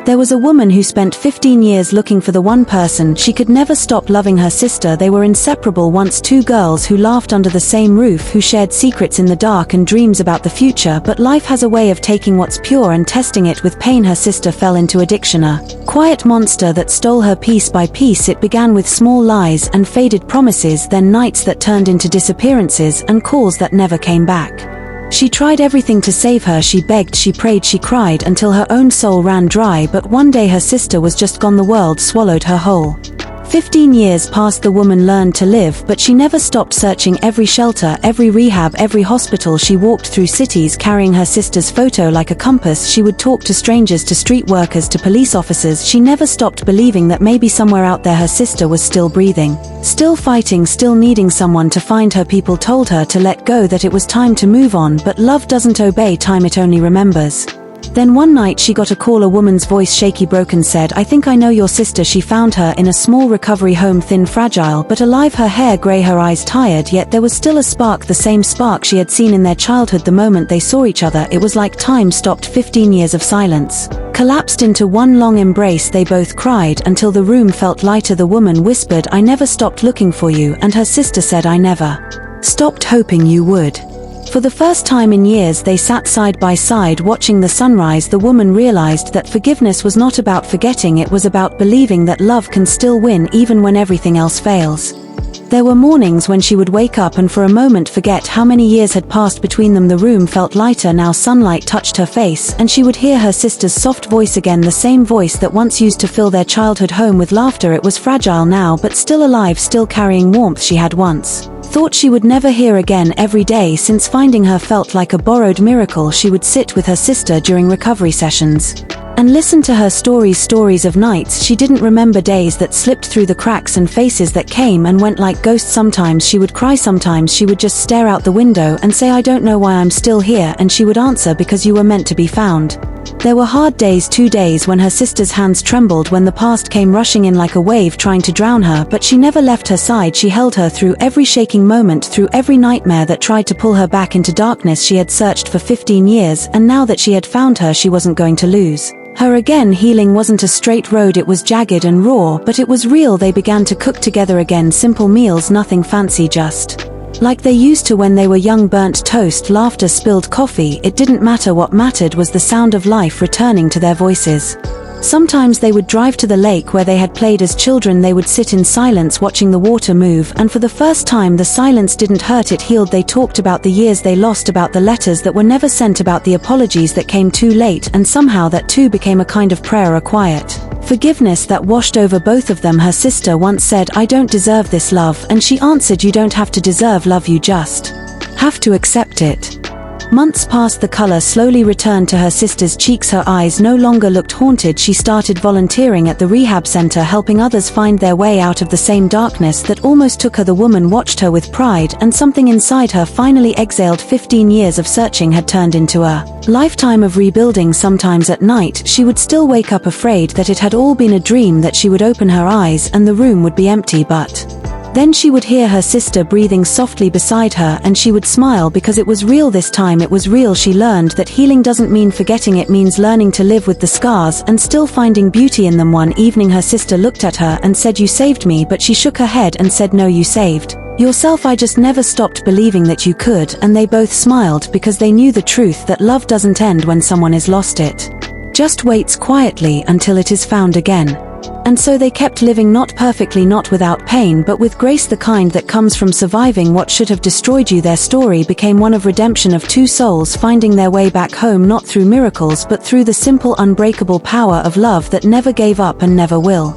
There was a woman who spent 15 years looking for the one person she could never stop loving, her sister. They were inseparable, once two girls who laughed under the same roof, who shared secrets in the dark and dreams about the future. But life has a way of taking what's pure and testing it with pain. Her sister fell into addiction, a quiet monster that stole her piece by piece. It began with small lies and faded promises, then nights that turned into disappearances and calls that never came back. She tried everything to save her. She begged, she prayed, she cried until her own soul ran dry. But one day her sister was just gone. The world swallowed her whole. 15 years passed. The woman learned to live, but she never stopped searching. Every shelter, every rehab, every hospital. She walked through cities carrying her sister's photo like a compass. She would talk to strangers, to street workers, to police officers. She never stopped believing that maybe somewhere out there her sister was still breathing, still fighting, still needing someone to find her. People told her to let go, that it was time to move on, but love doesn't obey time, it only remembers. Then one night she got a call. A woman's voice, shaky, broken, said, "I think I know your sister." She found her in a small recovery home, thin, fragile, but alive, her hair grey, her eyes tired, yet there was still a spark, the same spark she had seen in their childhood. The moment they saw each other, it was like time stopped. 15 years of silence collapsed into one long embrace. They both cried until the room felt lighter. The woman whispered, "I never stopped looking for you," and her sister said, "I never stopped hoping you would." For the first time in years they sat side by side watching the sunrise. The woman realized that forgiveness was not about forgetting, it was about believing that love can still win even when everything else fails. There were mornings when she would wake up and for a moment forget how many years had passed between them. The room felt lighter now. Sunlight touched her face and she would hear her sister's soft voice again, the same voice that once used to fill their childhood home with laughter. It was fragile now, but still alive, still carrying warmth she had once thought she would never hear again. Every day since finding her felt like a borrowed miracle. She would sit with her sister during recovery sessions and listen to her stories of nights she didn't remember, days that slipped through the cracks and faces that came and went like ghosts. Sometimes she would cry, sometimes she would just stare out the window and say, "I don't know why I'm still here," and she would answer, "Because you were meant to be found." There were hard days, 2 days when her sister's hands trembled, when the past came rushing in like a wave trying to drown her, but she never left her side. She held her through every shaking moment, through every nightmare that tried to pull her back into darkness. She had searched for 15 years, and now that she had found her, she wasn't going to lose her again. Healing wasn't a straight road, it was jagged and raw, but it was real. They began to cook together again, simple meals, nothing fancy, just like they used to when they were young. Burnt toast, laughter, spilled coffee, it didn't matter. What mattered was the sound of life returning to their voices. Sometimes they would drive to the lake where they had played as children. They would sit in silence watching the water move, and for the first time the silence didn't hurt, it healed. They talked about the years they lost, about the letters that were never sent, about the apologies that came too late, and somehow that too became a kind of prayer, a quiet forgiveness that washed over both of them. Her sister once said, "I don't deserve this love," and she answered, "You don't have to deserve love, you just have to accept it." Months passed. The color slowly returned to her sister's cheeks. Her eyes no longer looked haunted. She started volunteering at the rehab center, helping others find their way out of the same darkness that almost took her. The woman watched her with pride, and something inside her finally exhaled. 15 years of searching had turned into a lifetime of rebuilding. Sometimes at night, she would still wake up afraid that it had all been a dream, that she would open her eyes and the room would be empty, but then she would hear her sister breathing softly beside her, and she would smile because it was real this time. It was real. She learned that healing doesn't mean forgetting, it means learning to live with the scars and still finding beauty in them. One evening her sister looked at her and said, "You saved me," but she shook her head and said, "No, you saved yourself. I just never stopped believing that you could." And they both smiled because they knew the truth, that love doesn't end when someone is lost, it just waits quietly until it is found again. And so they kept living, not perfectly, not without pain, but with grace, the kind that comes from surviving what should have destroyed you. Their story became one of redemption, of two souls finding their way back home, not through miracles but through the simple, unbreakable power of love that never gave up and never will.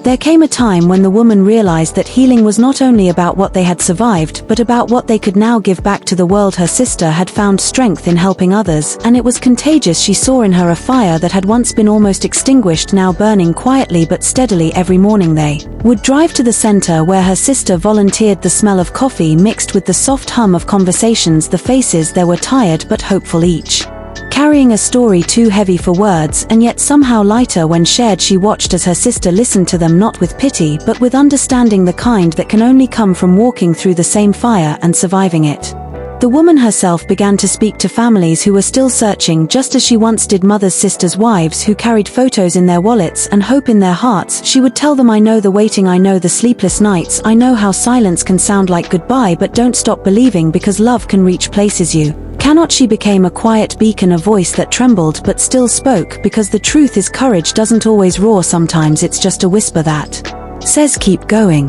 There came a time when the woman realized that healing was not only about what they had survived, but about what they could now give back to the world. Her sister had found strength in helping others, and it was contagious. She saw in her a fire that had once been almost extinguished, now burning quietly but steadily. Every morning they would drive to the center where her sister volunteered. The smell of coffee mixed with the soft hum of conversations, the faces there were tired but hopeful, each carrying a story too heavy for words and yet somehow lighter when shared. She watched as her sister listened to them, not with pity but with understanding, the kind that can only come from walking through the same fire and surviving it. The woman herself began to speak to families who were still searching, just as she once did mothers, sisters, wives who carried photos in their wallets and hope in their hearts. She would tell them, I know the waiting, I know the sleepless nights, I know how silence can sound like goodbye, but don't stop believing because love can reach places you cannot. She became a quiet beacon, a voice that trembled but still spoke, because the truth is courage doesn't always roar, sometimes it's just a whisper that says keep going.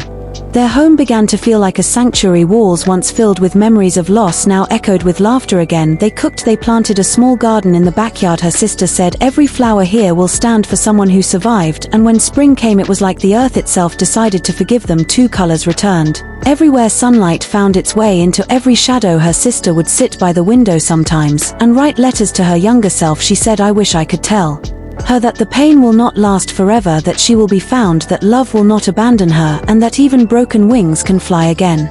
Their home began to feel like a sanctuary, walls once filled with memories of loss now echoed with laughter again. They cooked, they planted a small garden in the backyard. Her sister said, every flower here will stand for someone who survived, and when spring came it was like the earth itself decided to forgive them. Two colors returned. Everywhere sunlight found its way into every shadow. Her sister would sit by the window sometimes and write letters to her younger self. She said, I wish I could tell her that the pain will not last forever, that she will be found, that love will not abandon her, and that even broken wings can fly again.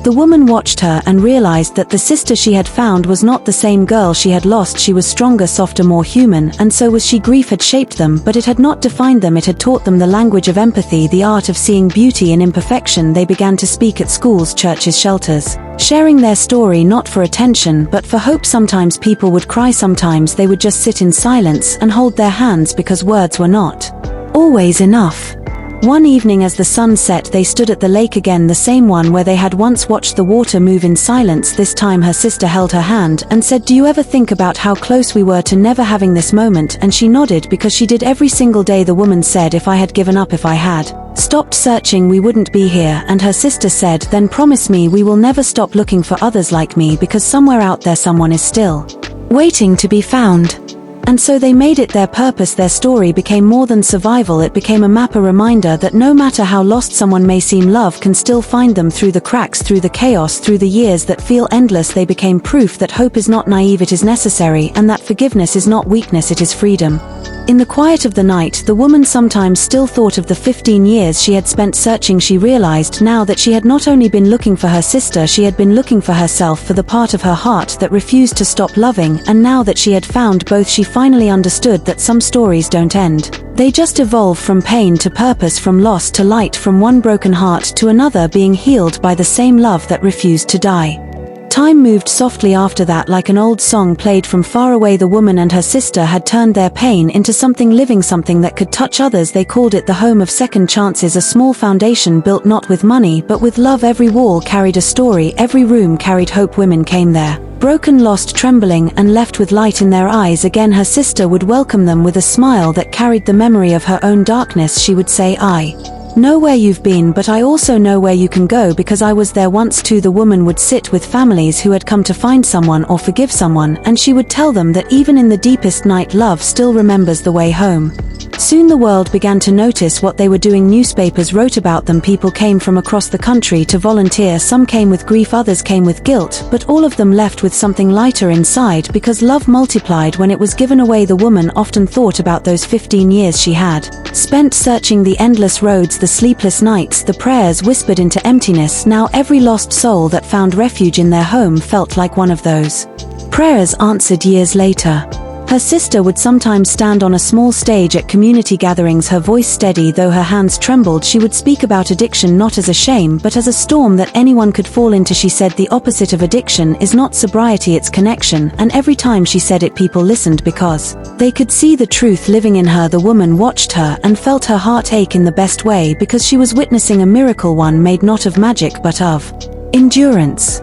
The woman watched her and realized that the sister she had found was not the same girl she had lost. She was stronger, softer, more human, and so was she. Grief had shaped them, but it had not defined them. It had taught them the language of empathy, the art of seeing beauty in imperfection. They began to speak at schools, churches, shelters, sharing their story not for attention but for hope. Sometimes people would cry, sometimes they would just sit in silence and hold their hands because words were not always enough. One evening as the sun set, they stood at the lake again, the same one where they had once watched the water move in silence. This time her sister held her hand and said, do you ever think about how close we were to never having this moment? And she nodded, because she did every single day. The woman said, if I had given up, if I had stopped searching, we wouldn't be here. And her sister said, then promise me we will never stop looking for others like me, because somewhere out there someone is still waiting to be found. And so they made it their purpose. Their story became more than survival. It became a map, a reminder that no matter how lost someone may seem, love can still find them through the cracks, through the chaos, through the years that feel endless. They became proof that hope is not naive, it is necessary, and that forgiveness is not weakness, it is freedom. In the quiet of the night, the woman sometimes still thought of the 15 years she had spent searching. She realized now that she had not only been looking for her sister, she had been looking for herself, for the part of her heart that refused to stop loving. And now that she had found both, she finally understood that some stories don't end. They just evolve from pain to purpose, from loss to light, from one broken heart to another being healed by the same love that refused to die. Time moved softly after that, like an old song played from far away. The woman and her sister had turned their pain into something living, something that could touch others. They called it the home of second chances, a small foundation built not with money but with love. Every wall carried a story, every room carried hope. Women came there, broken, lost, trembling, and left with light in their eyes. Again her sister would welcome them with a smile that carried the memory of her own darkness. She would say, I know where you've been, but I also know where you can go, because I was there once too. The woman would sit with families who had come to find someone or forgive someone, and she would tell them that even in the deepest night, love still remembers the way home. Soon the world began to notice what they were doing. Newspapers wrote about them. People came from across the country to volunteer. Some came with grief, others came with guilt, but all of them left with something lighter inside, because love multiplied when it was given away. The woman often thought about those 15 years she had spent searching, the endless roads, the sleepless nights, the prayers whispered into emptiness. Now every lost soul that found refuge in their home felt like one of those prayers answered years later. Her sister would sometimes stand on a small stage at community gatherings, her voice steady though her hands trembled. She would speak about addiction not as a shame but as a storm that anyone could fall into. She said the opposite of addiction is not sobriety, it's connection, and every time she said it people listened because they could see the truth living in her. The woman watched her and felt her heart ache in the best way, because she was witnessing a miracle, one made not of magic but of endurance.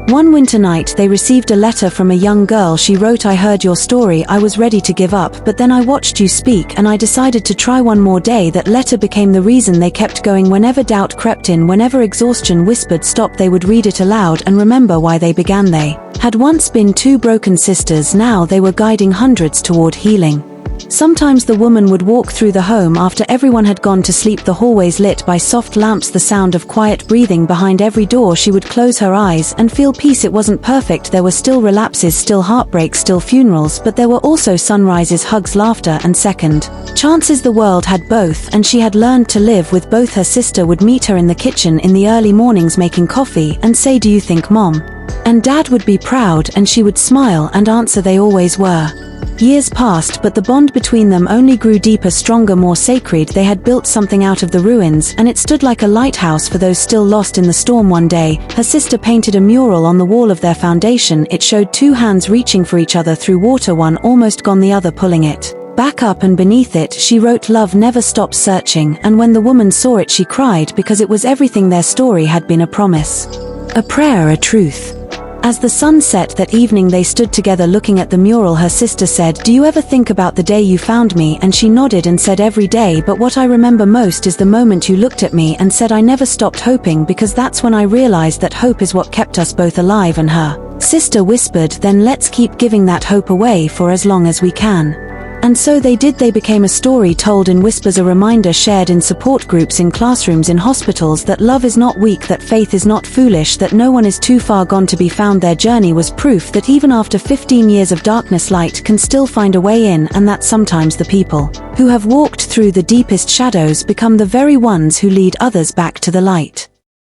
One winter night they received a letter from a young girl. She wrote, I heard your story, I was ready to give up, but then I watched you speak and I decided to try one more day. That letter became the reason they kept going. Whenever doubt crept in, whenever exhaustion whispered stop, they would read it aloud and remember why they began. They had once been two broken sisters, now they were guiding hundreds toward healing. Sometimes the woman would walk through the home after everyone had gone to sleep, the hallways lit by soft lamps, the sound of quiet breathing behind every door. She would close her eyes and feel peace. It wasn't perfect, there were still relapses, still heartbreaks, still funerals, but there were also sunrises, hugs, laughter, and second chances. The world had both, and she had learned to live with both. Her sister would meet her in the kitchen in the early mornings making coffee and say, do you think Mom and Dad would be proud? And she would smile and answer, they always were. Years passed, but the bond between them only grew deeper, stronger, more sacred. They had built something out of the ruins, and it stood like a lighthouse for those still lost in the storm. One day, her sister painted a mural on the wall of their foundation. It showed two hands reaching for each other through water, one almost gone, the other pulling it back up, and beneath it she wrote, "Love never stops searching." And when the woman saw it, she cried, because it was everything their story had been: a promise, a prayer, a truth. As the sun set that evening, they stood together looking at the mural. Her sister said, "Do you ever think about the day you found me?" And she nodded and said, "Every day, but what I remember most is the moment you looked at me and said, I never stopped hoping, because that's when I realized that hope is what kept us both alive." And her sister whispered, "Then let's keep giving that hope away for as long as we can." And so they did. They became a story told in whispers, a reminder shared in support groups, in classrooms, in hospitals, that love is not weak, that faith is not foolish, that no one is too far gone to be found. Their journey was proof that even after 15 years of darkness, light can still find a way in, and that sometimes the people who have walked through the deepest shadows become the very ones who lead others back to the light.